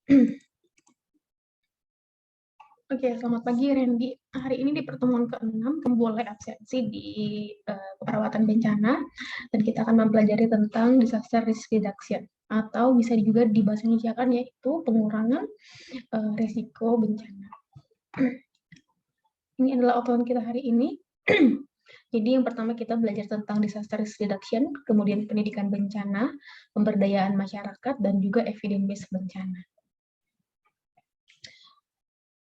Oke, selamat pagi Randy. Hari ini di pertemuan ke-6, kamu boleh absensi di keperawatan bencana, dan kita akan mempelajari tentang disaster risk reduction, atau bisa juga dibahasa Indonesia kan, yaitu pengurangan risiko bencana. Ini adalah obrolan kita hari ini. Jadi yang pertama kita belajar tentang disaster risk reduction, kemudian pendidikan bencana, pemberdayaan masyarakat, dan juga evidence-based bencana.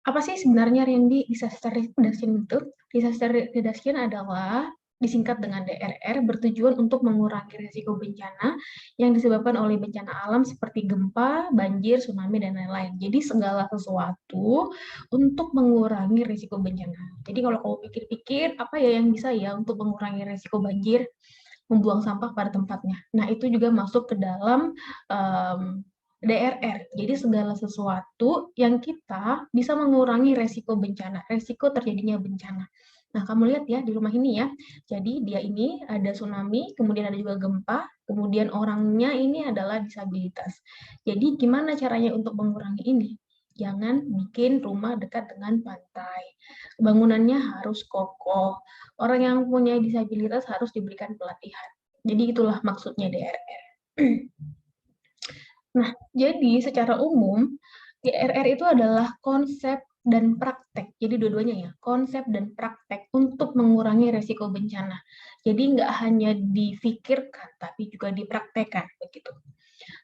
Apa sih sebenarnya Randy disaster risk reduction itu? Disaster risk reduction adalah disingkat dengan DRR, bertujuan untuk mengurangi risiko bencana yang disebabkan oleh bencana alam seperti gempa, banjir, tsunami, dan lain-lain. Jadi segala sesuatu untuk mengurangi risiko bencana. Jadi kalau kamu pikir-pikir, apa ya yang bisa ya untuk mengurangi risiko banjir? Membuang sampah pada tempatnya. Nah, itu juga masuk ke dalam DRR. Jadi segala sesuatu yang kita bisa mengurangi resiko bencana, resiko terjadinya bencana. Nah, kamu lihat ya di rumah ini ya. Jadi dia ini ada tsunami, kemudian ada juga gempa, kemudian orangnya ini adalah disabilitas. Jadi gimana caranya untuk mengurangi ini? Jangan bikin rumah dekat dengan pantai. Bangunannya harus kokoh. Orang yang punya disabilitas harus diberikan pelatihan. Jadi itulah maksudnya DRR. Nah, jadi secara umum DRR itu adalah konsep dan praktek. Jadi dua-duanya ya, konsep dan praktek untuk mengurangi resiko bencana. Jadi nggak hanya difikirkan, tapi juga dipraktekkan begitu.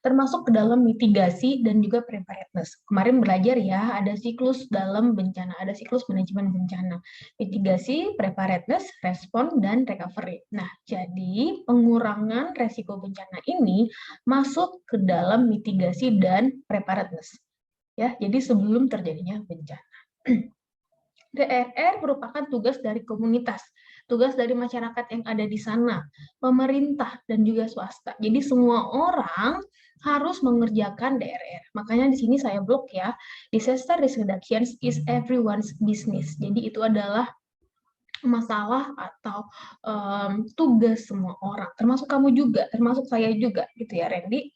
Termasuk ke dalam mitigasi dan juga preparedness. Kemarin belajar ya, ada siklus dalam bencana, ada siklus manajemen bencana. Mitigasi, preparedness, respon, dan recovery. Nah, jadi pengurangan resiko bencana ini masuk ke dalam mitigasi dan preparedness. Ya, jadi sebelum terjadinya bencana. DRR merupakan tugas dari komunitas, tugas dari masyarakat yang ada di sana, pemerintah, dan juga swasta. Jadi semua orang harus mengerjakan DRR. Makanya di sini saya blok ya, disaster risk reduction is everyone's business. Jadi itu adalah masalah atau tugas semua orang, termasuk kamu juga, termasuk saya juga, gitu ya Randy.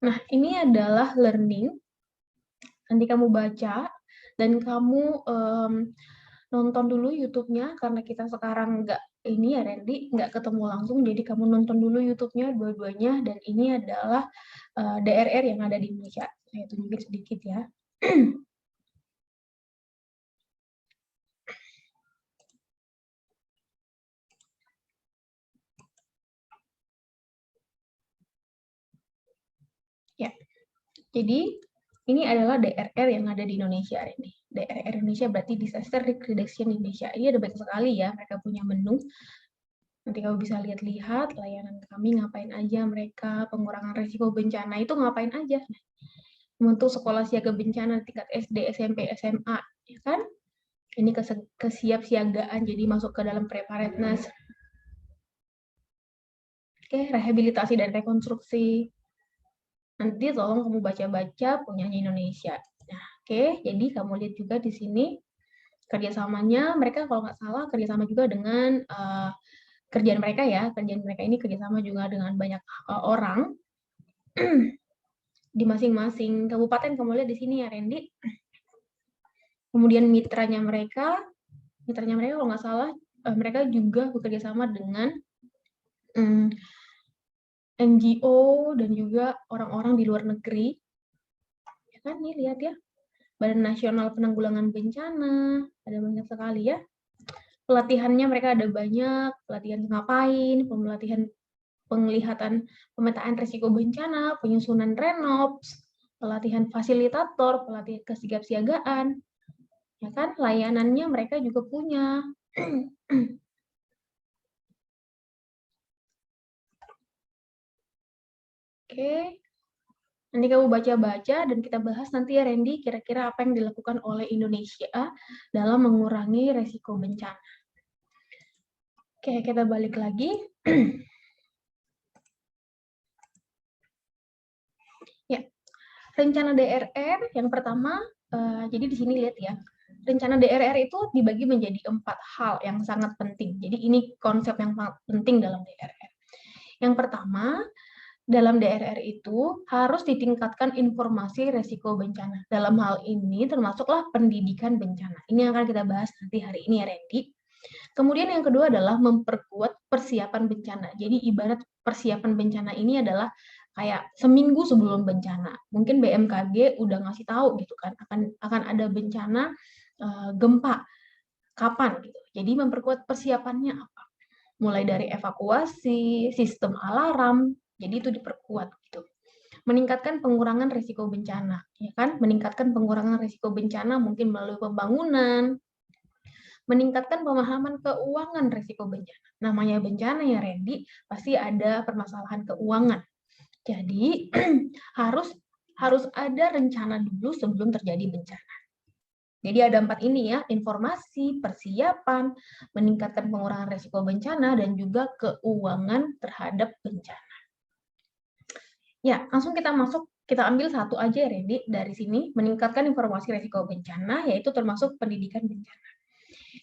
Nah, ini adalah learning. Nanti kamu baca dan kamu nonton dulu YouTube-nya, karena kita sekarang nggak ini ya Randy, nggak ketemu langsung, jadi kamu nonton dulu YouTube-nya dua-duanya, dan ini adalah DRR yang ada di Indonesia. Saya tunjukin sedikit ya. Ya, jadi ini adalah DRR yang ada di Indonesia ini. DRR Indonesia berarti Disaster Risk Reduction Indonesia. Ini ada banyak sekali ya, mereka punya menu. Nanti kamu bisa lihat-lihat layanan kami ngapain aja mereka, pengurangan risiko bencana itu ngapain aja. Untuk sekolah siaga bencana tingkat SD, SMP, SMA, ya kan? Ini kesiapsiagaan, jadi masuk ke dalam preparedness. Oke, rehabilitasi dan rekonstruksi. Nanti tolong kamu baca-baca punyanya Indonesia. Nah, oke, jadi kamu lihat juga di sini kerjasamanya, mereka kalau nggak salah kerjasama juga dengan kerjaan mereka ya, kerjaan mereka ini kerjasama juga dengan banyak orang di masing-masing kabupaten. Kamu lihat di sini ya Randy. Kemudian mitranya mereka kalau nggak salah mereka juga bekerja sama dengan NGO dan juga orang-orang di luar negeri. Ya kan, nih lihat ya. Badan Nasional Penanggulangan Bencana, ada banyak sekali ya. Pelatihannya mereka ada banyak, pelatihan ngapain, pelatihan penglihatan pemetaan risiko bencana, penyusunan renops, pelatihan fasilitator, pelatihan kesiapsiagaan. Ya kan, layanannya mereka juga punya. Oke. Nanti kamu baca-baca dan kita bahas nanti ya Randy, kira-kira apa yang dilakukan oleh Indonesia dalam mengurangi resiko bencana. Oke, kita balik lagi. Ya, rencana DRR yang pertama, jadi di sini lihat ya, rencana DRR itu dibagi menjadi 4 hal yang sangat penting. Jadi ini konsep yang sangat penting dalam DRR. Yang pertama, Dalam DRR itu harus ditingkatkan informasi resiko bencana. Dalam hal ini termasuklah pendidikan bencana. Ini yang akan kita bahas nanti hari ini ya, Randy. Kemudian yang kedua adalah memperkuat persiapan bencana. Jadi ibarat persiapan bencana ini adalah kayak seminggu sebelum bencana. Mungkin BMKG udah ngasih tahu gitu kan akan ada bencana gempa kapan gitu. Jadi memperkuat persiapannya apa? Mulai dari evakuasi, sistem alarm, jadi itu diperkuat gitu. Meningkatkan pengurangan risiko bencana, ya kan? Meningkatkan pengurangan risiko bencana mungkin melalui pembangunan, meningkatkan pemahaman keuangan risiko bencana. Namanya bencana ya Randy, pasti ada permasalahan keuangan. Jadi harus ada rencana dulu sebelum terjadi bencana. Jadi ada 4 ini ya, informasi, persiapan, meningkatkan pengurangan risiko bencana, dan juga keuangan terhadap bencana. Ya, langsung kita ambil satu aja ya Randy, dari sini, meningkatkan informasi risiko bencana, yaitu termasuk pendidikan bencana.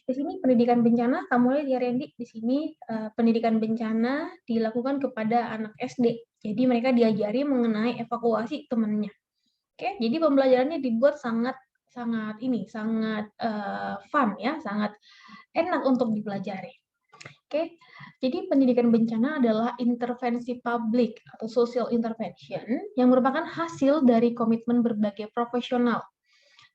Di sini pendidikan bencana, kamu lihat ya Randy, di sini pendidikan bencana dilakukan kepada anak SD. Jadi mereka diajari mengenai evakuasi temannya. Oke, jadi pembelajarannya dibuat sangat fun ya, sangat enak untuk dipelajari. Oke, jadi pendidikan bencana adalah intervensi publik atau social intervention yang merupakan hasil dari komitmen berbagai profesional.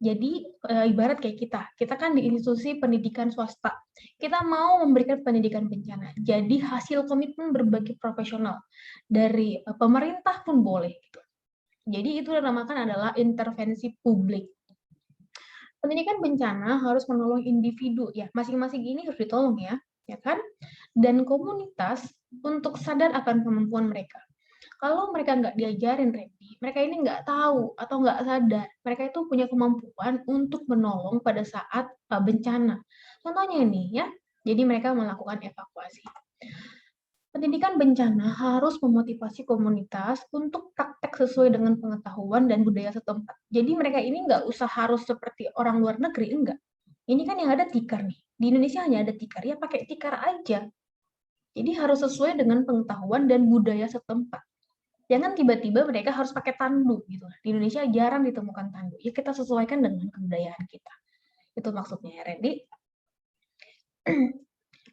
Jadi ibarat kayak kita kan di institusi pendidikan swasta, kita mau memberikan pendidikan bencana. Jadi hasil komitmen berbagai profesional dari pemerintah pun boleh. Gitu. Jadi itu dinamakan adalah intervensi publik. Pendidikan bencana harus menolong individu ya, masing-masing ini harus ditolong ya kan? Dan komunitas untuk sadar akan kemampuan mereka. Kalau mereka nggak diajarin, Randy, mereka ini nggak tahu atau nggak sadar, mereka itu punya kemampuan untuk menolong pada saat bencana. Contohnya nih ya, jadi mereka melakukan evakuasi. Pendidikan bencana harus memotivasi komunitas untuk praktek sesuai dengan pengetahuan dan budaya setempat. Jadi mereka ini nggak usah harus seperti orang luar negeri, enggak. Ini kan yang ada tikar nih. Di Indonesia hanya ada tikar, ya pakai tikar aja. Jadi harus sesuai dengan pengetahuan dan budaya setempat. Jangan tiba-tiba mereka harus pakai tandu gitu. Di Indonesia jarang ditemukan tandu. Ya kita sesuaikan dengan kebudayaan kita. Itu maksudnya ya, Randy.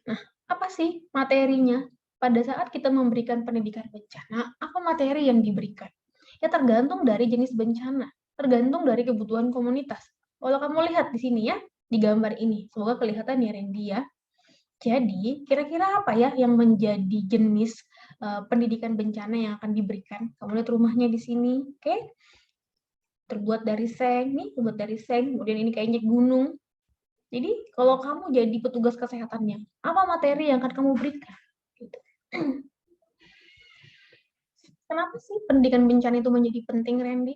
Nah, apa sih materinya? Pada saat kita memberikan pendidikan bencana, apa materi yang diberikan? Ya tergantung dari jenis bencana, tergantung dari kebutuhan komunitas. Kalau kamu lihat di sini ya, di gambar ini, semoga kelihatan ya Randy ya. Jadi, kira-kira apa ya yang menjadi jenis pendidikan bencana yang akan diberikan? Kamu lihat rumahnya di sini, oke? Terbuat dari seng, nih, terbuat dari seng, kemudian ini kayaknya gunung. Jadi, kalau kamu jadi petugas kesehatannya, apa materi yang akan kamu berikan? Gitu. Kenapa sih pendidikan bencana itu menjadi penting, Randy?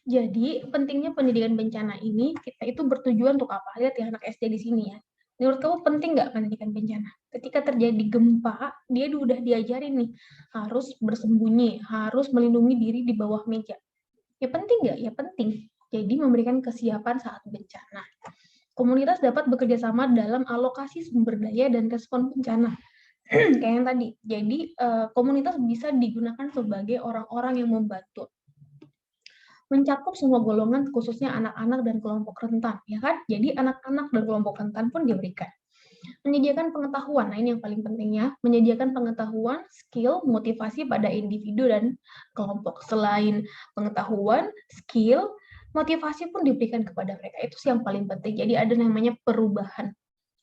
Jadi, pentingnya pendidikan bencana ini, kita itu bertujuan untuk apa? Lihat ya anak SD di sini ya. Menurut kamu penting nggak pendidikan bencana? Ketika terjadi gempa, dia udah diajarin nih, harus bersembunyi, harus melindungi diri di bawah meja. Ya penting nggak? Ya penting. Jadi memberikan kesiapan saat bencana. Komunitas dapat bekerja sama dalam alokasi sumber daya dan respon bencana. Kayak yang tadi. Jadi komunitas bisa digunakan sebagai orang-orang yang membantu. Mencakup semua golongan, khususnya anak-anak dan kelompok rentan, ya kan? Jadi anak-anak dan kelompok rentan pun diberikan. Menyediakan pengetahuan, nah ini yang paling pentingnya, menyediakan pengetahuan, skill, motivasi pada individu dan kelompok. Selain pengetahuan, skill, motivasi pun diberikan kepada mereka. Itu sih yang paling penting. Jadi ada namanya perubahan.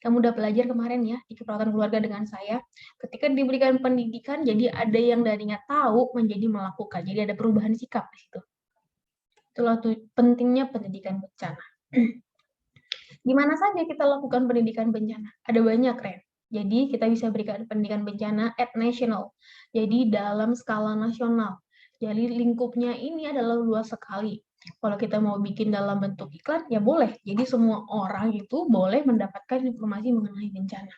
Kamu udah belajar kemarin ya di keperawatan keluarga dengan saya. Ketika diberikan pendidikan, jadi ada yang darinya tahu menjadi melakukan. Jadi ada perubahan sikap di situ. Itulah pentingnya pendidikan bencana. Di mana saja kita lakukan pendidikan bencana? Ada banyak, Ren. Jadi kita bisa berikan pendidikan bencana at national. Jadi dalam skala nasional. Jadi lingkupnya ini adalah luas sekali. Kalau kita mau bikin dalam bentuk iklan, ya boleh. Jadi semua orang itu boleh mendapatkan informasi mengenai bencana.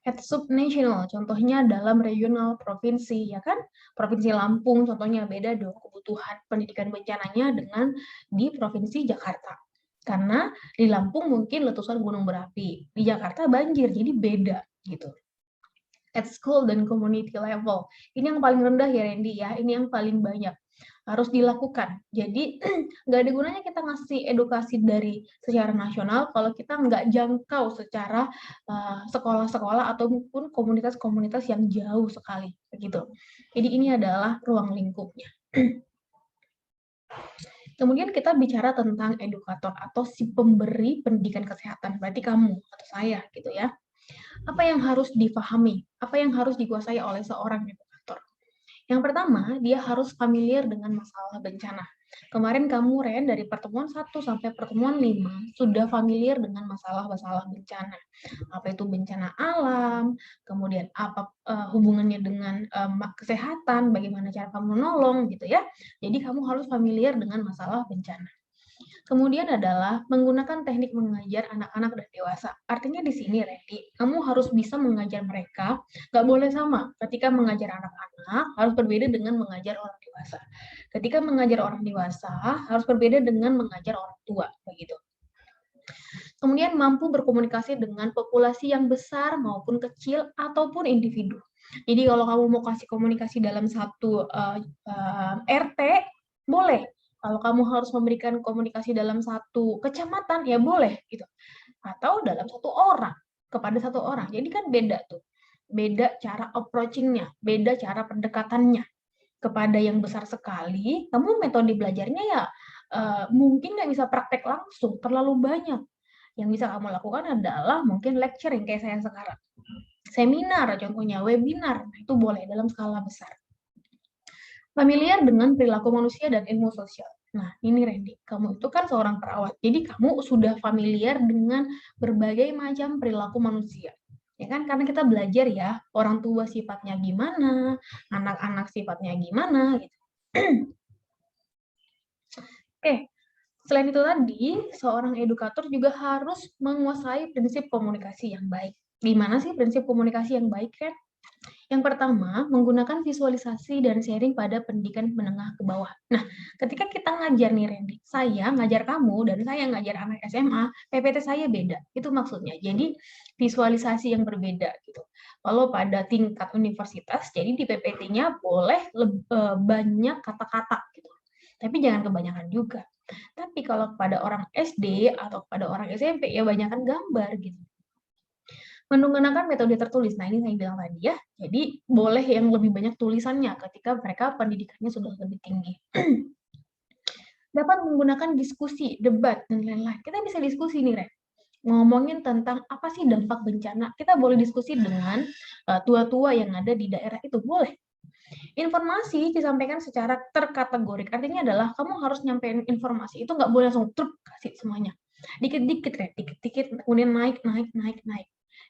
At subnational, contohnya dalam regional provinsi, ya kan? Provinsi Lampung, contohnya beda dong kebutuhan pendidikan bencananya dengan di Provinsi Jakarta. Karena di Lampung mungkin letusan gunung berapi, di Jakarta banjir, jadi beda gitu. at school dan community level. Ini yang paling rendah ya Randy ya, ini yang paling banyak harus dilakukan. Jadi nggak ada gunanya kita ngasih edukasi dari secara nasional kalau kita nggak jangkau secara sekolah-sekolah ataupun komunitas-komunitas yang jauh sekali begitu. Jadi ini adalah ruang lingkupnya. Kemudian kita bicara tentang edukator atau si pemberi pendidikan kesehatan, berarti kamu atau saya gitu ya. Apa yang harus difahami? Apa yang harus dikuasai oleh seorang edukator? Yang pertama, dia harus familiar dengan masalah bencana. Kemarin kamu, Ren, dari pertemuan 1 sampai pertemuan 5, sudah familiar dengan masalah-masalah bencana. Apa itu bencana alam, kemudian apa hubungannya dengan kesehatan, bagaimana cara kamu menolong, gitu ya. Jadi kamu harus familiar dengan masalah bencana. Kemudian adalah menggunakan teknik mengajar anak-anak dan dewasa. Artinya di sini, Randy, kamu harus bisa mengajar mereka, nggak boleh sama. Ketika mengajar anak-anak, harus berbeda dengan mengajar orang dewasa. Ketika mengajar orang dewasa, harus berbeda dengan mengajar orang tua, begitu. Kemudian mampu berkomunikasi dengan populasi yang besar maupun kecil ataupun individu. Jadi kalau kamu mau kasih komunikasi dalam satu RT, boleh. Kalau kamu harus memberikan komunikasi dalam satu kecamatan, ya boleh gitu. Atau dalam satu orang, kepada satu orang. Jadi kan beda tuh. Beda cara approaching-nya, beda cara pendekatannya. Kepada yang besar sekali, kamu metode belajarnya ya mungkin nggak bisa praktek langsung, terlalu banyak. Yang bisa kamu lakukan adalah mungkin lecturing kayak saya sekarang. Seminar contohnya, webinar, itu boleh dalam skala besar. Familiar dengan perilaku manusia dan ilmu sosial. Nah, ini Randy, kamu itu kan seorang perawat. Jadi kamu sudah familiar dengan berbagai macam perilaku manusia. Ya kan? Karena kita belajar ya, orang tua sifatnya gimana, anak-anak sifatnya gimana gitu. Oke. Selain itu tadi, seorang edukator juga harus menguasai prinsip komunikasi yang baik. Di mana sih prinsip komunikasi yang baik, kan? Yang pertama, menggunakan visualisasi dan sharing pada pendidikan menengah ke bawah. Nah, ketika kita ngajar nih, Randy, saya ngajar kamu dan saya ngajar anak SMA, PPT saya beda. Itu maksudnya. Jadi, visualisasi yang berbeda gitu. Kalau pada tingkat universitas, jadi di PPT-nya boleh banyak kata-kata gitu. Tapi jangan kebanyakan juga. Tapi kalau pada orang SD atau pada orang SMP, ya banyakkan gambar gitu. Menggunakan metode tertulis. Nah, ini saya bilang tadi ya. Jadi, boleh yang lebih banyak tulisannya ketika mereka pendidikannya sudah lebih tinggi. Dapat menggunakan diskusi, debat, dan lain-lain. Kita bisa diskusi nih, Ren. Ngomongin tentang apa sih dampak bencana. Kita boleh diskusi dengan tua-tua yang ada di daerah itu. Boleh. Informasi disampaikan secara terkategorik. Artinya adalah kamu harus nyampein informasi. Itu nggak boleh langsung truk kasih semuanya. Dikit-dikit, Ren. Dikit-dikit, kemudian naik.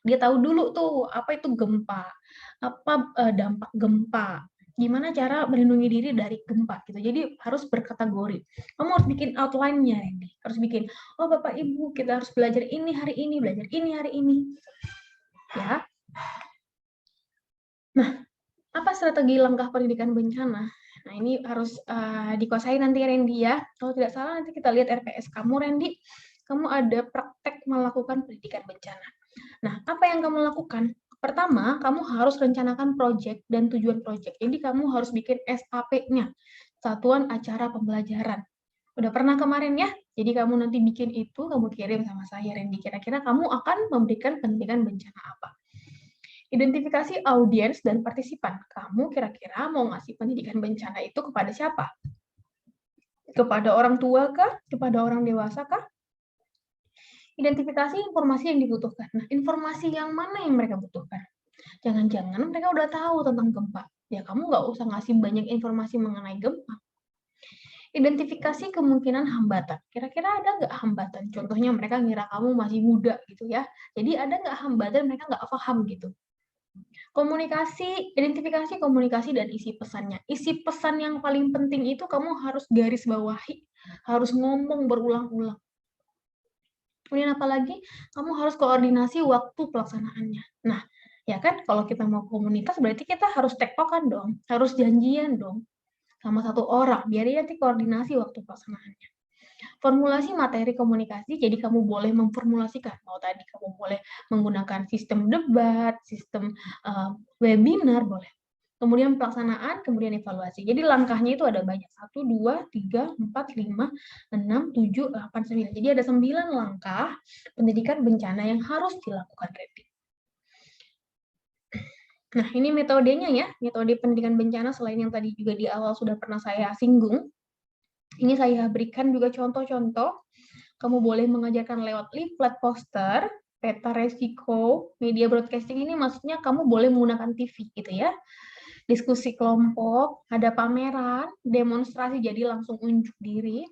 Dia tahu dulu tuh apa itu gempa, apa dampak gempa, gimana cara melindungi diri dari gempa gitu. Jadi harus berkategori. Kamu harus bikin outline-nya, Randy. Harus bikin, oh Bapak Ibu, kita harus belajar ini hari ini, belajar ini hari ini. Ya. Nah, apa strategi langkah pendidikan bencana? Nah, ini harus dikuasai nanti, Randy ya. Kalau tidak salah nanti kita lihat RPS kamu, Randy. Kamu ada praktek melakukan pendidikan bencana. Nah, apa yang kamu lakukan? Pertama, kamu harus rencanakan proyek dan tujuan proyek. Jadi, kamu harus bikin SAP-nya, Satuan Acara Pembelajaran. Udah pernah kemarin ya? Jadi, kamu nanti bikin itu, kamu kirim sama saya, Randy. Kira-kira kamu akan memberikan pendidikan bencana apa? Identifikasi audiens dan partisipan. Kamu kira-kira mau ngasih pendidikan bencana itu kepada siapa? Kepada orang tua kah? Kepada orang dewasa kah? Identifikasi informasi yang dibutuhkan. Nah, informasi yang mana yang mereka butuhkan? Jangan-jangan mereka udah tahu tentang gempa. Ya, kamu nggak usah ngasih banyak informasi mengenai gempa. Identifikasi kemungkinan hambatan. Kira-kira ada nggak hambatan? Contohnya mereka ngira kamu masih muda gitu ya. Jadi ada nggak hambatan mereka nggak paham gitu. Komunikasi, identifikasi komunikasi dan isi pesannya. Isi pesan yang paling penting itu kamu harus garis bawahi. Harus ngomong berulang-ulang. Kemudian apalagi kamu harus koordinasi waktu pelaksanaannya. Nah, ya kan kalau kita mau komunitas berarti kita harus tektokan dong, harus janjian dong sama satu orang biar dia nanti koordinasi waktu pelaksanaannya. Formulasi materi komunikasi, jadi kamu boleh memformulasikan, mau tadi kamu boleh menggunakan sistem debat, sistem webinar, boleh. Kemudian pelaksanaan, kemudian evaluasi. Jadi langkahnya itu ada banyak. 1, 2, 3, 4, 5, 6, 7, 8, 9. Jadi ada 9 langkah pendidikan bencana yang harus dilakukan, Randy. Nah, ini metodenya ya, metode pendidikan bencana selain yang tadi juga di awal sudah pernah saya singgung. Ini saya berikan juga contoh-contoh. Kamu boleh mengajarkan lewat leaflet, poster, peta resiko, media broadcasting ini maksudnya kamu boleh menggunakan TV gitu ya. Diskusi kelompok, ada pameran, demonstrasi jadi langsung unjuk diri,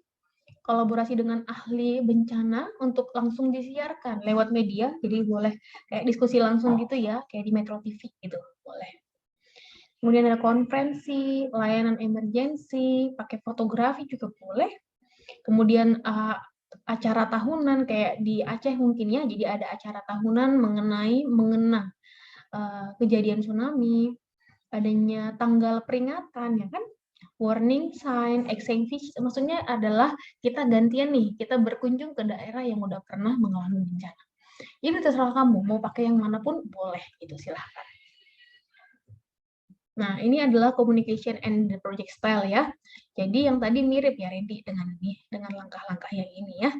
kolaborasi dengan ahli bencana untuk langsung disiarkan lewat media, jadi boleh kayak diskusi langsung gitu ya, kayak di Metro TV gitu, boleh. Kemudian ada konferensi, layanan emergensi, pakai fotografi juga boleh. Kemudian acara tahunan kayak di Aceh mungkin ya, jadi ada acara tahunan mengenang kejadian tsunami, adanya tanggal peringatan ya kan, warning sign, extinguish, maksudnya adalah kita gantian nih, kita berkunjung ke daerah yang udah pernah mengalami bencana. Ini terserah kamu, mau pakai yang manapun boleh, gitu silahkan. Nah, ini adalah communication and the project style ya. Jadi yang tadi mirip ya Randy dengan langkah-langkah yang ini ya.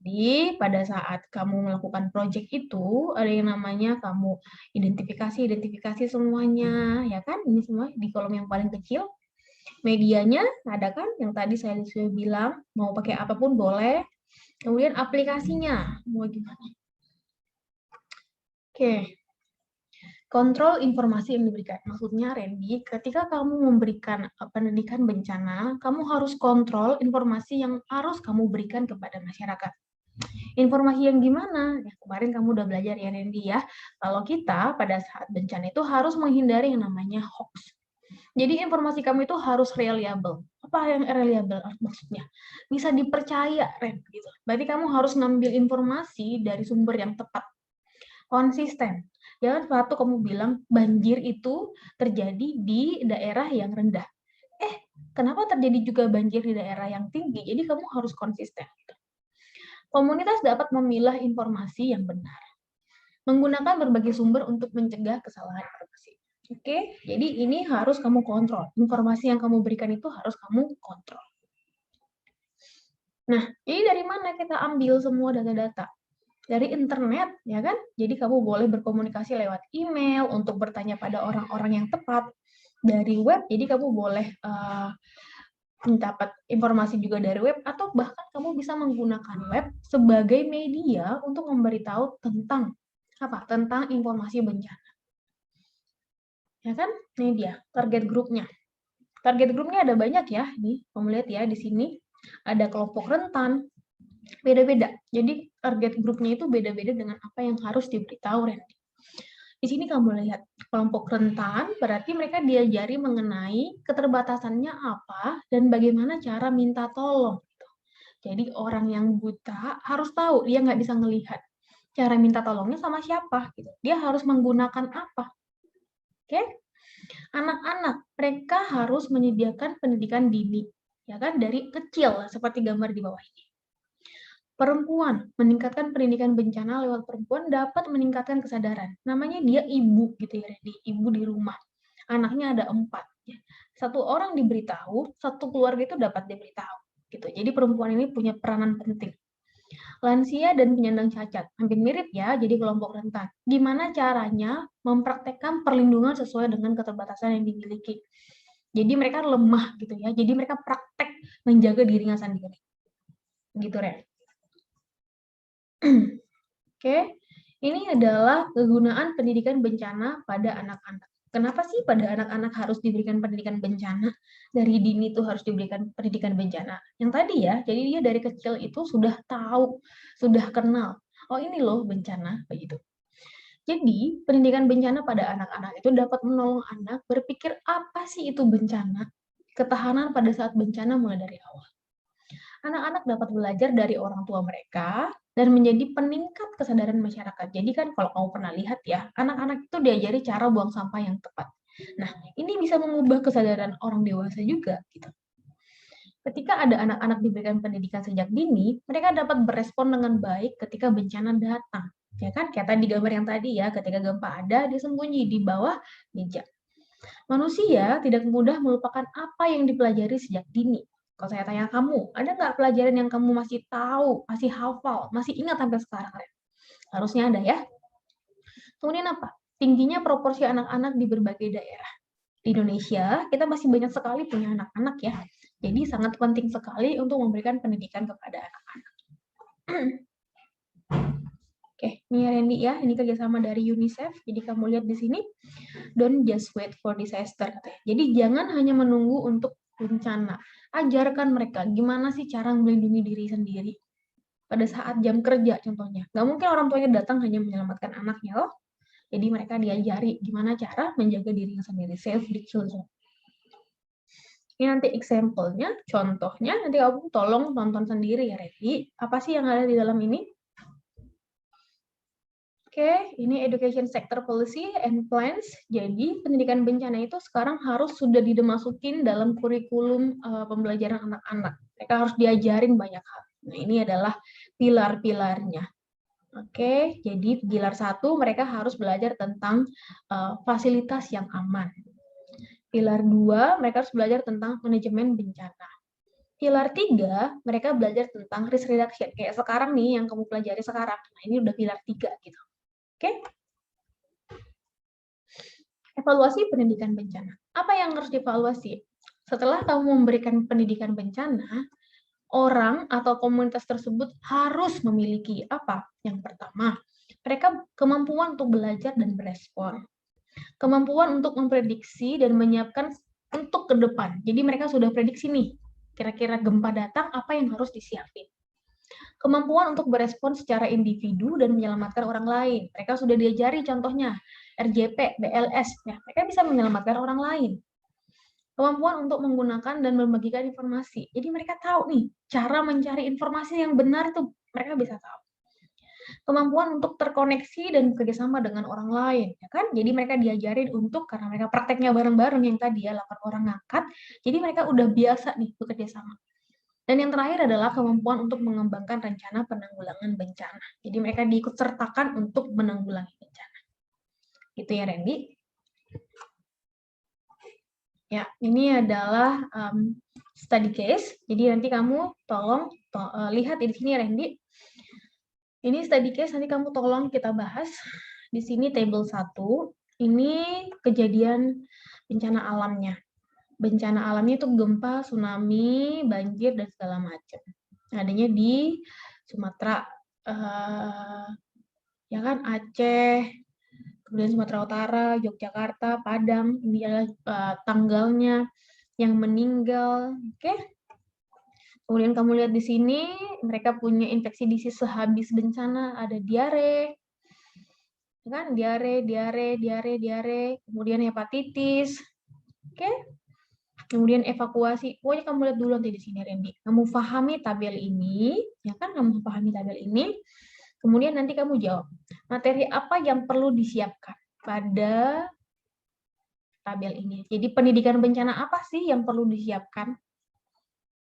Jadi pada saat kamu melakukan project itu ada yang namanya kamu identifikasi semuanya ya kan, ini semua di kolom yang paling kecil. Medianya ada kan yang tadi saya sudah bilang, mau pakai apapun boleh. Kemudian aplikasinya mau gimana? Oke. Kontrol informasi yang diberikan. Maksudnya, Randy, ketika kamu memberikan pendidikan bencana, kamu harus kontrol informasi yang harus kamu berikan kepada masyarakat. Informasi yang gimana? Ya, kemarin kamu udah belajar ya, Randy ya. Kalau kita pada saat bencana itu harus menghindari yang namanya hoax. Jadi informasi kamu itu harus reliable. Apa yang reliable maksudnya? Bisa dipercaya, Ren. Gitu. Berarti kamu harus ngambil informasi dari sumber yang tepat. Konsisten. Jangan suatu kamu bilang banjir itu terjadi di daerah yang rendah. Kenapa terjadi juga banjir di daerah yang tinggi? Jadi kamu harus konsisten. Komunitas dapat memilah informasi yang benar. Menggunakan berbagai sumber untuk mencegah kesalahan informasi. Oke, jadi ini harus kamu kontrol. Informasi yang kamu berikan itu harus kamu kontrol. Nah, ini dari mana kita ambil semua data-data? Dari internet, ya kan? Jadi kamu boleh berkomunikasi lewat email untuk bertanya pada orang-orang yang tepat. Dari web, jadi kamu boleh mendapat informasi juga dari web, atau bahkan kamu bisa menggunakan web sebagai media untuk memberitahu tentang apa? Tentang informasi bencana. Ya kan? Ini dia target grupnya. Target grupnya ada banyak ya, nih kamu lihat ya di sini ada kelompok rentan, beda-beda. Jadi target grupnya itu beda-beda dengan apa yang harus diberitahu, Randy. Di sini kamu lihat kelompok rentan, berarti mereka diajari mengenai keterbatasannya apa dan bagaimana cara minta tolong. Jadi orang yang buta harus tahu, dia nggak bisa melihat cara minta tolongnya sama siapa. Gitu. Dia harus menggunakan apa. Oke? Anak-anak, mereka harus menyediakan pendidikan dini, ya kan, dari kecil, seperti gambar di bawah ini. Perempuan, meningkatkan pendidikan bencana lewat perempuan dapat meningkatkan kesadaran. Namanya dia ibu gitu ya, ibu di rumah. Anaknya ada 4. Ya. Satu orang diberitahu, satu keluarga itu dapat diberitahu. Gitu. Jadi perempuan ini punya peranan penting. Lansia dan penyandang cacat, hampir mirip ya, jadi kelompok rentan. Gimana caranya mempraktekkan perlindungan sesuai dengan keterbatasan yang dimiliki. Jadi mereka lemah gitu ya, jadi mereka praktek menjaga dirinya sendiri. Gitu, Ren. Oke, ini adalah kegunaan pendidikan bencana pada anak-anak. Kenapa sih pada anak-anak harus diberikan pendidikan bencana? Dari dini itu harus diberikan pendidikan bencana. Yang tadi ya, jadi dia dari kecil itu sudah tahu, sudah kenal. Oh ini loh bencana, begitu. Jadi, pendidikan bencana pada anak-anak itu dapat menolong anak berpikir apa sih itu bencana, ketahanan pada saat bencana mulai dari awal. Anak-anak dapat belajar dari orang tua mereka dan menjadi peningkat kesadaran masyarakat. Jadi kan kalau kamu pernah lihat ya, anak-anak itu diajari cara buang sampah yang tepat. Nah, ini bisa mengubah kesadaran orang dewasa juga gitu. Ketika ada anak-anak diberikan pendidikan sejak dini, mereka dapat berespon dengan baik ketika bencana datang. Ya kan? Kayak tadi gambar yang tadi ya, ketika gempa ada, dia sembunyi di bawah meja. Manusia tidak mudah melupakan apa yang dipelajari sejak dini. Kalau saya tanya kamu, ada nggak pelajaran yang kamu masih tahu, masih hafal, masih ingat sampai sekarang? Harusnya ada ya. Kemudian apa? Tingginya proporsi anak-anak di berbagai daerah. Di Indonesia, kita masih banyak sekali punya anak-anak ya. Jadi sangat penting sekali untuk memberikan pendidikan kepada anak-anak. Oke, ini ya Randy ya, ini kerjasama dari UNICEF. Jadi kamu lihat di sini, don't just wait for disaster. Jadi jangan hanya menunggu untuk bencana. Ajarkan mereka gimana sih cara melindungi diri sendiri. Pada saat jam kerja contohnya. Nggak mungkin orang tuanya datang hanya menyelamatkan anaknya loh. Jadi mereka diajari gimana cara menjaga dirinya sendiri, save the children. Ini nanti example-nya, contohnya, nanti kamu tolong tonton sendiri ya, Revi. Apa sih yang ada di dalam ini? Oke, ini education sector policy and plans. Jadi, pendidikan bencana itu sekarang harus sudah dimasukin dalam kurikulum pembelajaran anak-anak. Mereka harus diajarin banyak hal. Nah, ini adalah pilar-pilarnya. Oke, jadi pilar 1 mereka harus belajar tentang fasilitas yang aman. Pilar 2 mereka harus belajar tentang manajemen bencana. Pilar 3 mereka belajar tentang risk reduction. Kayak sekarang nih yang kamu pelajari sekarang. Nah, ini udah pilar 3 gitu. Oke? Evaluasi pendidikan bencana. Apa yang harus dievaluasi? Setelah kamu memberikan pendidikan bencana, orang atau komunitas tersebut harus memiliki apa? Yang pertama, mereka kemampuan untuk belajar dan berespon. Kemampuan untuk memprediksi dan menyiapkan untuk ke depan. Jadi mereka sudah prediksi nih, kira-kira gempa datang, apa yang harus disiapin. Kemampuan untuk berespon secara individu dan menyelamatkan orang lain. Mereka sudah diajari contohnya, RJP, BLS, ya, mereka bisa menyelamatkan orang lain. Kemampuan untuk menggunakan dan membagikan informasi. Jadi mereka tahu nih, cara mencari informasi yang benar itu mereka bisa tahu. Kemampuan untuk terkoneksi dan bekerjasama dengan orang lain, ya kan? Jadi mereka diajarin untuk, karena mereka prakteknya bareng-bareng yang tadi ya, 8 orang ngangkat, jadi mereka udah biasa nih bekerja sama. Dan yang terakhir adalah kemampuan untuk mengembangkan rencana penanggulangan bencana. Jadi mereka diikut sertakan untuk menanggulangi bencana. Gitu ya, Randy. Ya, ini adalah study case. Jadi nanti kamu tolong lihat di sini, Randy. Ini study case, nanti kamu tolong kita bahas. Di sini table 1, ini kejadian bencana alamnya. Bencana alamnya itu gempa, tsunami, banjir, dan segala macam. Adanya di Sumatera, ya kan, Aceh, kemudian Sumatera Utara, Yogyakarta, Padang. Ini adalah tanggalnya, yang meninggal, oke? Kemudian kamu lihat di sini, mereka punya infeksi disease sehabis bencana, ada diare, kan? Diare, kemudian hepatitis, oke? Kemudian evakuasi. Pokoknya kamu lihat dulu nanti di sini, Randy. Kamu pahami tabel ini, ya kan? Kamu pahami tabel ini. Kemudian nanti kamu jawab, materi apa yang perlu disiapkan pada tabel ini. Jadi pendidikan bencana apa sih yang perlu disiapkan?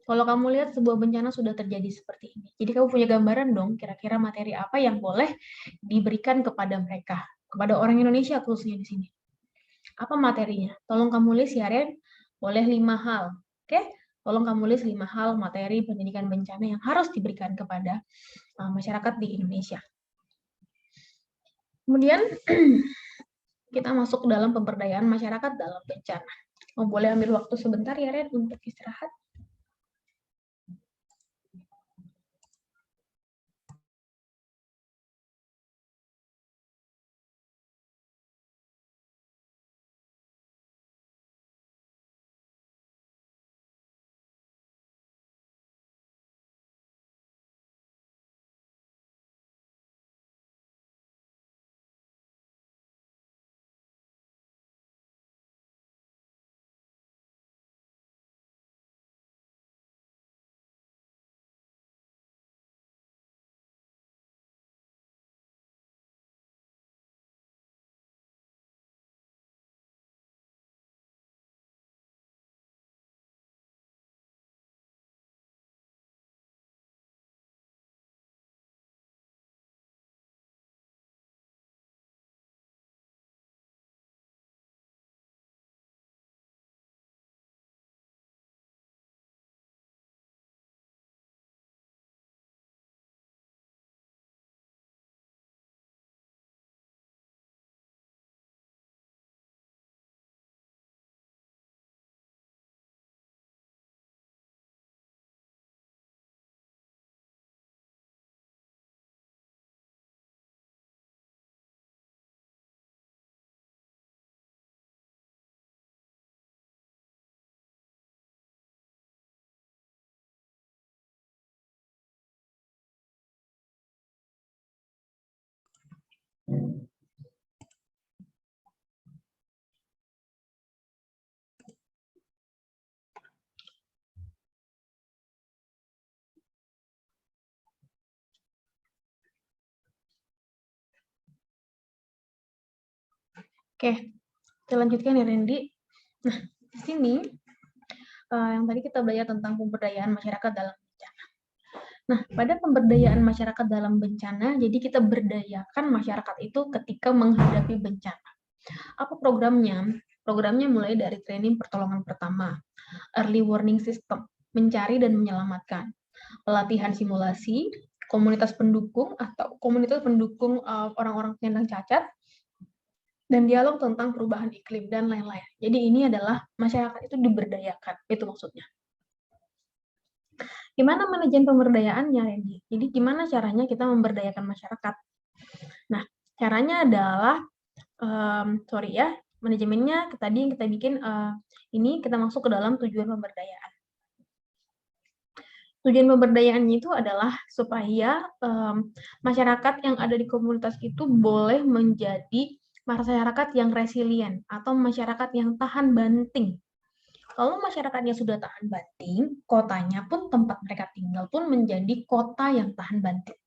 Kalau kamu lihat sebuah bencana sudah terjadi seperti ini. Jadi kamu punya gambaran dong, kira-kira materi apa yang boleh diberikan kepada mereka, kepada orang Indonesia khususnya di sini. Apa materinya? Tolong kamu list ya, Ren. Boleh 5 hal. Oke? Tolong kamu list 5 hal materi pendidikan bencana yang harus diberikan kepada masyarakat di Indonesia. Kemudian kita masuk ke dalam pemberdayaan masyarakat dalam bencana. Boleh ambil waktu sebentar ya, Ren, untuk istirahat. Oke, kita lanjutkan ya Randy. Nah, di sini yang tadi kita belajar tentang pemberdayaan masyarakat dalam bencana. Nah, pada pemberdayaan masyarakat dalam bencana, jadi kita berdayakan masyarakat itu ketika menghadapi bencana. Apa programnya? Programnya mulai dari training pertolongan pertama, early warning system, mencari dan menyelamatkan, pelatihan simulasi, komunitas pendukung atau komunitas pendukung orang-orang penyandang cacat, dan dialog tentang perubahan iklim dan lain-lain. Jadi ini adalah masyarakat itu diberdayakan, itu maksudnya. Gimana manajemen pemberdayaannya, Randy? Jadi gimana caranya kita memberdayakan masyarakat? Nah, caranya adalah, manajemennya tadi yang kita bikin, ini kita masuk ke dalam tujuan pemberdayaan. Tujuan pemberdayaannya itu adalah supaya masyarakat yang ada di komunitas itu boleh menjadi masyarakat yang resilient atau masyarakat yang tahan banting. Kalau masyarakatnya sudah tahan banting, kotanya pun tempat mereka tinggal pun menjadi kota yang tahan banting.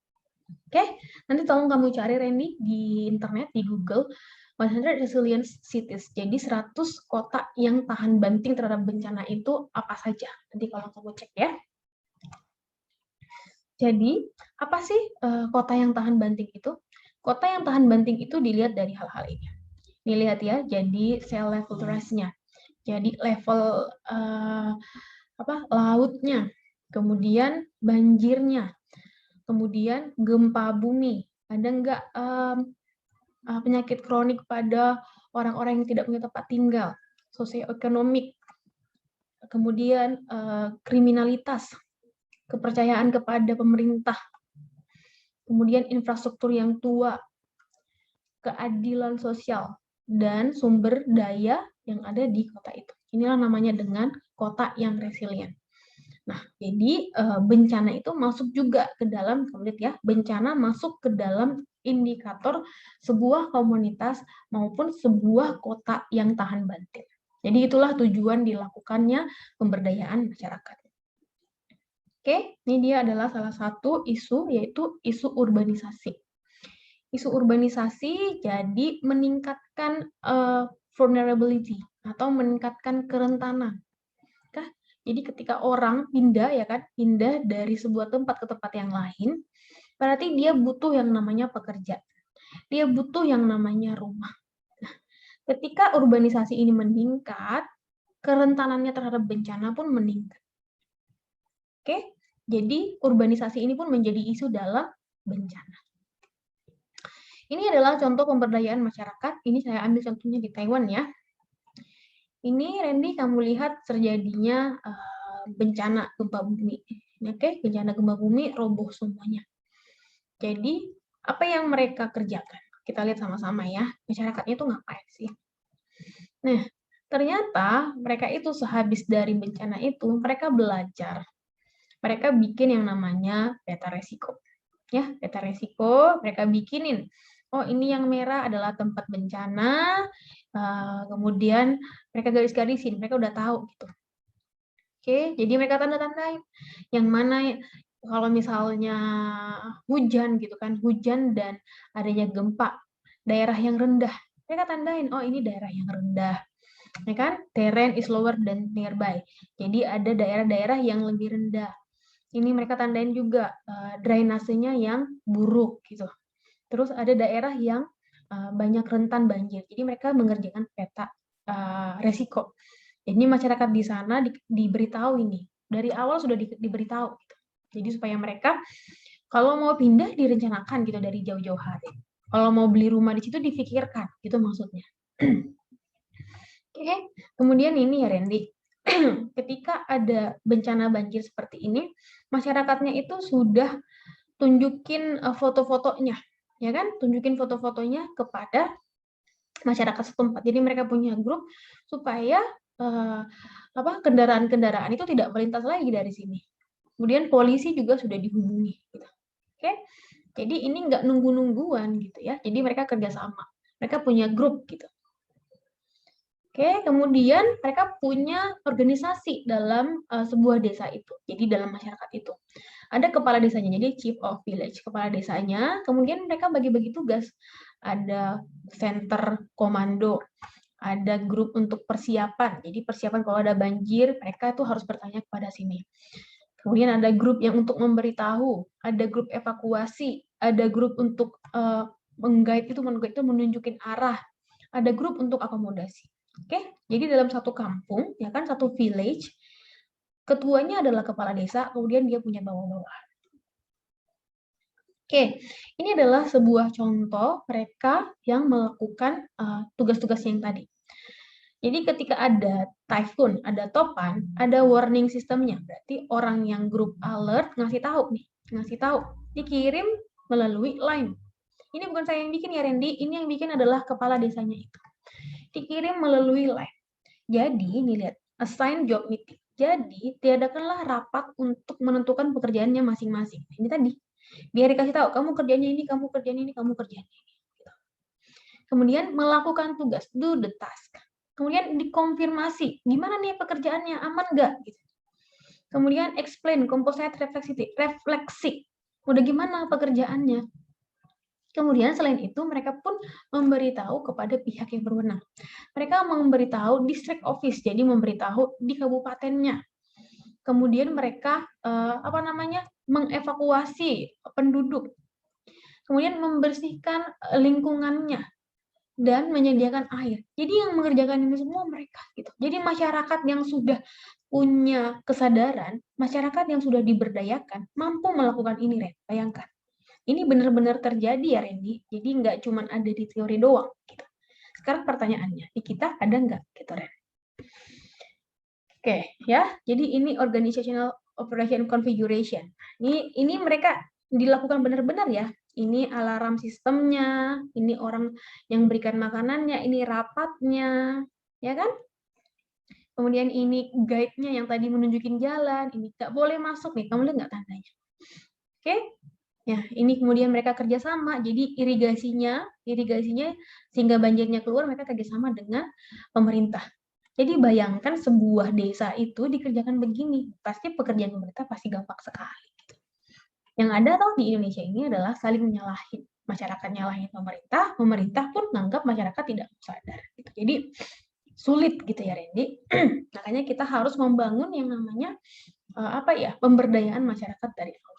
Oke, nanti tolong kamu cari Randy di internet, di Google, 100 resilient cities. Jadi 100 kota yang tahan banting terhadap bencana itu apa saja. Nanti kalau kamu cek ya. Jadi, apa sih kota yang tahan banting itu? Kota yang tahan banting itu dilihat dari hal-hal ini. Dilihat ya, jadi sea level rise-nya. Jadi level lautnya, kemudian banjirnya, kemudian gempa bumi. Ada nggak penyakit kronik pada orang-orang yang tidak punya tempat tinggal, sosioekonomik, kemudian kriminalitas, kepercayaan kepada pemerintah, kemudian infrastruktur yang tua, keadilan sosial, dan sumber daya yang ada di kota itu. Inilah namanya dengan kota yang resilient. Nah, jadi bencana itu masuk juga ke dalam, lihat ya, bencana masuk ke dalam indikator sebuah komunitas maupun sebuah kota yang tahan banting. Jadi itulah tujuan dilakukannya pemberdayaan masyarakat. Oke, ini dia adalah salah satu isu, yaitu isu urbanisasi. Isu urbanisasi jadi meningkatkan vulnerability atau meningkatkan kerentanan. Jadi ketika orang pindah ya kan, pindah dari sebuah tempat ke tempat yang lain, berarti dia butuh yang namanya pekerjaan. Dia butuh yang namanya rumah. Nah, ketika urbanisasi ini meningkat, kerentanannya terhadap bencana pun meningkat. Oke, jadi urbanisasi ini pun menjadi isu dalam bencana. Ini adalah contoh pemberdayaan masyarakat. Ini saya ambil contohnya di Taiwan ya. Ini Randy, kamu lihat terjadinya bencana gempa bumi. Oke, bencana gempa bumi roboh semuanya. Jadi, apa yang mereka kerjakan? Kita lihat sama-sama ya, masyarakatnya itu ngapain sih? Nah, ternyata mereka itu sehabis dari bencana itu, mereka belajar. Mereka bikin yang namanya peta resiko. Ya, peta resiko mereka bikinin. Oh, ini yang merah adalah tempat bencana. Kemudian mereka garis-garisin, mereka udah tahu gitu. Oke, jadi mereka tanda-tandain yang mana kalau misalnya hujan gitu kan, hujan dan adanya gempa, daerah yang rendah, mereka tandain, oh ini daerah yang rendah, ya kan? Terrain is lower than nearby. Jadi ada daerah-daerah yang lebih rendah. Ini mereka tandain juga drainasenya yang buruk gitu. Terus ada daerah yang banyak rentan banjir. Jadi mereka mengerjakan peta resiko. Jadi masyarakat di sana diberitahu ini. Dari awal sudah diberitahu gitu. Jadi supaya mereka kalau mau pindah direncanakan gitu dari jauh-jauh hari. Kalau mau beli rumah di situ difikirkan, gitu maksudnya. Oke, kemudian ini ya Randy. Ketika ada bencana banjir seperti ini, masyarakatnya itu sudah tunjukin foto-fotonya, ya kan? Tunjukin foto-fotonya kepada masyarakat setempat. Jadi mereka punya grup supaya kendaraan-kendaraan itu tidak melintas lagi dari sini. Kemudian polisi juga sudah dihubungi. Gitu. Oke, jadi ini nggak nunggu-nungguan gitu ya. Jadi mereka kerjasama. Mereka punya grup gitu. Oke, kemudian mereka punya organisasi dalam sebuah desa itu. Jadi dalam masyarakat itu. Ada kepala desanya, jadi chief of village, kepala desanya. Kemudian mereka bagi-bagi tugas. ada center komando, ada grup untuk persiapan. Jadi persiapan kalau ada banjir, mereka tuh harus bertanya kepada sini. Kemudian ada grup yang untuk memberitahu, ada grup evakuasi, ada grup untuk meng-guide itu menunjukin arah, ada grup untuk akomodasi. Oke, jadi dalam satu kampung, ya kan, satu village, ketuanya adalah kepala desa, kemudian dia punya bawah-bawah. Oke, ini adalah sebuah contoh mereka yang melakukan tugas-tugas yang tadi. Jadi ketika ada typhoon, ada topan, ada warning sistemnya. Berarti orang yang grup alert ngasih tahu, dikirim melalui line. Ini bukan saya yang bikin ya Randy, ini yang bikin adalah kepala desanya itu. Dikirim melalui line. Jadi ini lihat, assign job meeting. Jadi tiadakanlah rapat untuk menentukan pekerjaannya masing-masing. Ini tadi. Biar dikasih tahu, kamu kerjanya ini, kamu kerjanya ini, kamu kerjanya ini. Kemudian melakukan tugas, do the task. Kemudian dikonfirmasi, gimana nih pekerjaannya, aman nggak? Kemudian explain, composite refleksi. Udah gimana pekerjaannya? Kemudian selain itu mereka pun memberitahu kepada pihak yang berwenang. Mereka memberitahu district office, jadi memberitahu di kabupatennya. Kemudian mereka mengevakuasi penduduk. Kemudian membersihkan lingkungannya dan menyediakan air. Jadi yang mengerjakan ini semua mereka gitu. Jadi masyarakat yang sudah punya kesadaran, masyarakat yang sudah diberdayakan mampu melakukan ini, Ren. Bayangkan. Ini benar-benar terjadi ya, Randy. Jadi nggak cuma ada di teori doang. Gitu. Sekarang pertanyaannya, di kita ada nggak, gitu, Ren? Oke, ya. Jadi ini organizational operation configuration. Ini mereka dilakukan benar-benar ya. Ini alarm sistemnya, ini orang yang berikan makanannya, ini rapatnya, ya kan? Kemudian ini guide-nya yang tadi menunjukin jalan, ini nggak boleh masuk nih, kamu lihat nggak tandanya? Oke? Ya, ini kemudian mereka kerjasama, jadi irigasinya sehingga banjirnya keluar, mereka kerjasama dengan pemerintah. Jadi bayangkan sebuah desa itu dikerjakan begini, pasti pekerjaan pemerintah pasti gampang sekali. Gitu. Yang ada tuh di Indonesia ini adalah saling menyalahin, masyarakat nyalahin pemerintah, pemerintah pun menganggap masyarakat tidak sadar. Gitu. Jadi sulit gitu ya Randy. Makanya kita harus membangun yang namanya pemberdayaan masyarakat dari awal.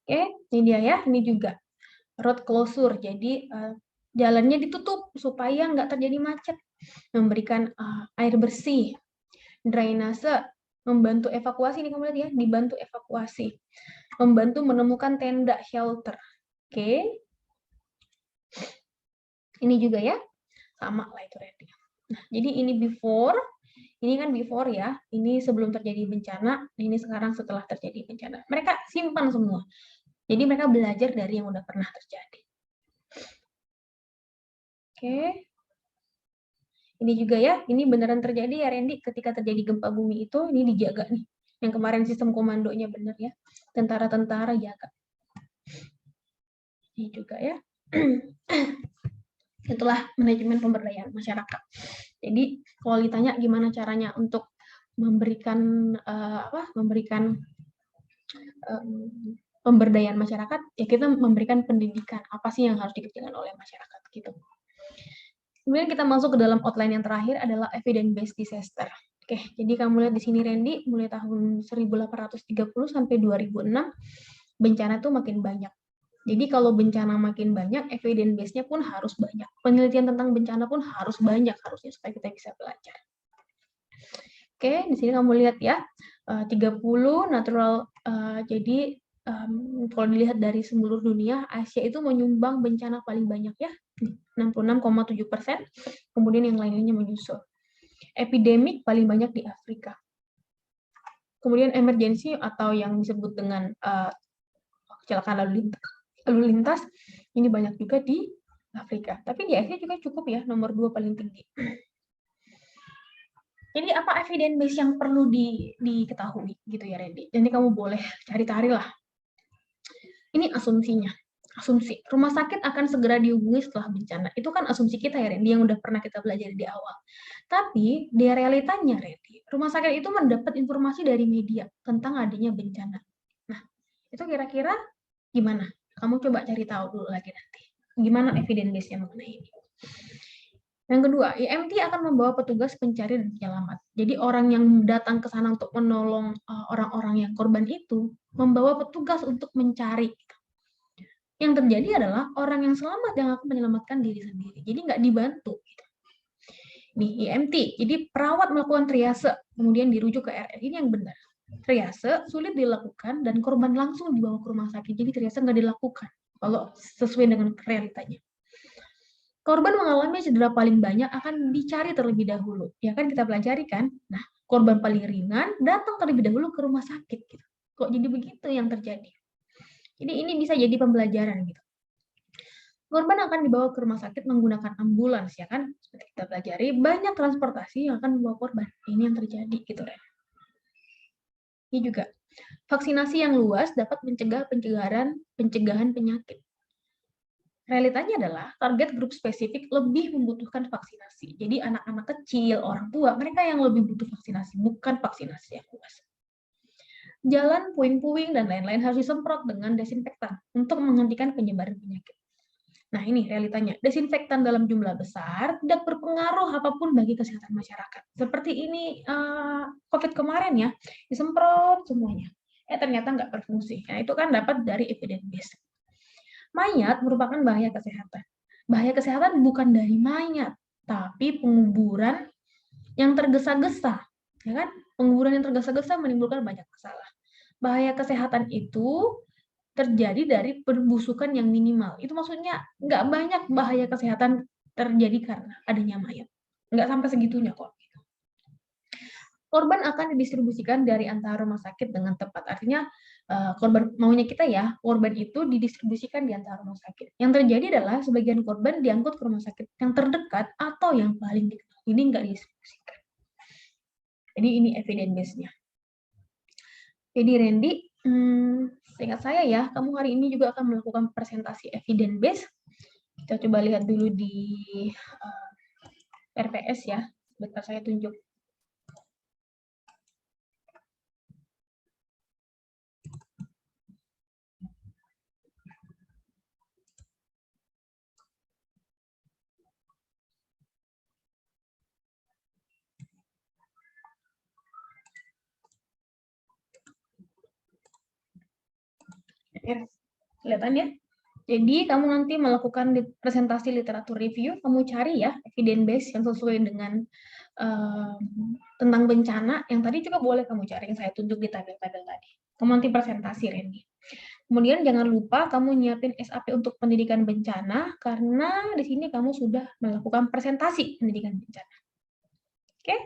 Oke, ini dia ya, ini juga road closure, jadi jalannya ditutup supaya nggak terjadi macet, memberikan air bersih, drainase, membantu evakuasi, ini kamu lihat ya, dibantu evakuasi, membantu menemukan tenda shelter. Oke, ini juga ya, sama lah itu ready. Nah, jadi ini before, ini kan before ya, ini sebelum terjadi bencana, ini sekarang setelah terjadi bencana. Mereka simpan semua. Jadi mereka belajar dari yang udah pernah terjadi. Oke. Ini juga ya, ini beneran terjadi ya Randy, ketika terjadi gempa bumi itu, ini dijaga nih. Yang kemarin sistem komandonya bener ya, tentara-tentara jaga. Ini juga ya. Itulah manajemen pemberdayaan masyarakat. Jadi kalau ditanya gimana caranya untuk memberikan pemberdayaan masyarakat, ya kita memberikan pendidikan apa sih yang harus dikerjakan oleh masyarakat gitu. Kemudian kita masuk ke dalam outline yang terakhir adalah evidence-based disaster. Oke, jadi kamu lihat di sini Randy, mulai tahun 1830 sampai 2006, bencana itu makin banyak. Jadi kalau bencana makin banyak, evidence base-nya pun harus banyak. Penelitian tentang bencana pun harus banyak harusnya supaya kita bisa belajar. Oke, di sini kamu lihat ya, 30 natural, jadi kalau dilihat dari seluruh dunia, Asia itu menyumbang bencana paling banyak ya, 66,7%, kemudian yang lainnya menyusul. Epidemik paling banyak di Afrika. Kemudian emergency atau yang disebut dengan kecelakaan lalu lintas, ini banyak juga di Afrika. Tapi di Asia juga cukup ya, nomor 2 paling tinggi. Jadi apa evidence base yang perlu diketahui gitu ya Randy? Jadi kamu boleh cari-cari lah. Ini asumsinya. Asumsi. Rumah sakit akan segera dihubungi setelah bencana. Itu kan asumsi kita ya Randy yang udah pernah kita belajar di awal. Tapi di realitanya Randy, rumah sakit itu mendapat informasi dari media tentang adanya bencana. Nah, itu kira-kira gimana? Kamu coba cari tahu dulu lagi nanti. gimana evidence base-nya mengenai ini. Yang kedua, EMT akan membawa petugas pencari dan penyelamat. Jadi orang yang datang ke sana untuk menolong orang-orang yang korban itu, membawa petugas untuk mencari. Yang terjadi adalah orang yang selamat yang akan menyelamatkan diri sendiri. Jadi nggak dibantu. Nih, EMT, jadi perawat melakukan triase, kemudian dirujuk ke RR. Ini yang benar. Triase sulit dilakukan dan korban langsung dibawa ke rumah sakit. Jadi triase nggak dilakukan kalau sesuai dengan realitanya. Korban mengalami cedera paling banyak akan dicari terlebih dahulu. Ya kan kita pelajari kan? Nah, korban paling ringan datang terlebih dahulu ke rumah sakit. Gitu. Kok jadi begitu yang terjadi? Jadi ini bisa jadi pembelajaran gitu. Korban akan dibawa ke rumah sakit menggunakan ambulans, ya kan? Seperti kita pelajari, banyak transportasi yang akan membawa korban. Ini yang terjadi gitu kan. Ini juga vaksinasi yang luas dapat mencegah pencegahan penyakit. Realitanya adalah target grup spesifik lebih membutuhkan vaksinasi. Jadi anak-anak kecil, orang tua, mereka yang lebih butuh vaksinasi, bukan vaksinasi yang luas. Jalan, puing-puing, dan lain-lain harus disemprot dengan desinfektan untuk menghentikan penyebaran penyakit. Nah ini realitanya, desinfektan dalam jumlah besar tidak berpengaruh apapun bagi kesehatan masyarakat. Seperti ini COVID kemarin ya, disemprot semuanya. Ternyata nggak berfungsi. Nah itu kan dapat dari evidence base. Mayat merupakan bahaya kesehatan. Bahaya kesehatan bukan dari mayat, tapi penguburan yang tergesa-gesa. Ya kan? Penguburan yang tergesa-gesa menimbulkan banyak masalah. Bahaya kesehatan itu terjadi dari perbusukan yang minimal. Itu maksudnya nggak banyak bahaya kesehatan terjadi karena adanya mayat. Nggak sampai segitunya kok. Korban akan didistribusikan dari antara rumah sakit dengan tepat. Artinya korban maunya kita ya, korban itu didistribusikan di antara rumah sakit. Yang terjadi adalah sebagian korban diangkut ke rumah sakit yang terdekat atau yang paling dekat. Ini nggak didistribusikan. Jadi ini evidence base-nya. Jadi Randy, seingat saya ya, kamu hari ini juga akan melakukan presentasi evidence base. Kita coba lihat dulu di RPS ya. Bentar saya tunjuk. Kelihatan ya? Jadi kamu nanti melakukan presentasi literatur review, kamu cari ya evidence base yang sesuai dengan tentang bencana, yang tadi juga boleh kamu cari, yang saya tunjuk di tabel-tabel tadi. Kamu nanti presentasi, Randy. Kemudian jangan lupa kamu nyiapin SAP untuk pendidikan bencana, karena di sini kamu sudah melakukan presentasi pendidikan bencana. Oke?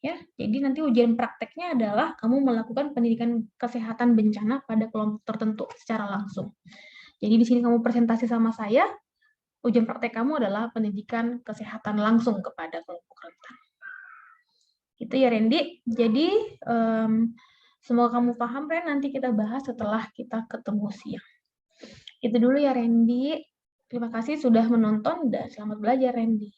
Ya, jadi nanti ujian prakteknya adalah kamu melakukan pendidikan kesehatan bencana pada kelompok tertentu secara langsung. Jadi di sini kamu presentasi sama saya, ujian praktek kamu adalah pendidikan kesehatan langsung kepada kelompok rentan. Itu ya Randy. Jadi semoga kamu paham, Ren. Nanti kita bahas setelah kita ketemu siang. Itu dulu ya Randy. Terima kasih sudah menonton dan selamat belajar Randy.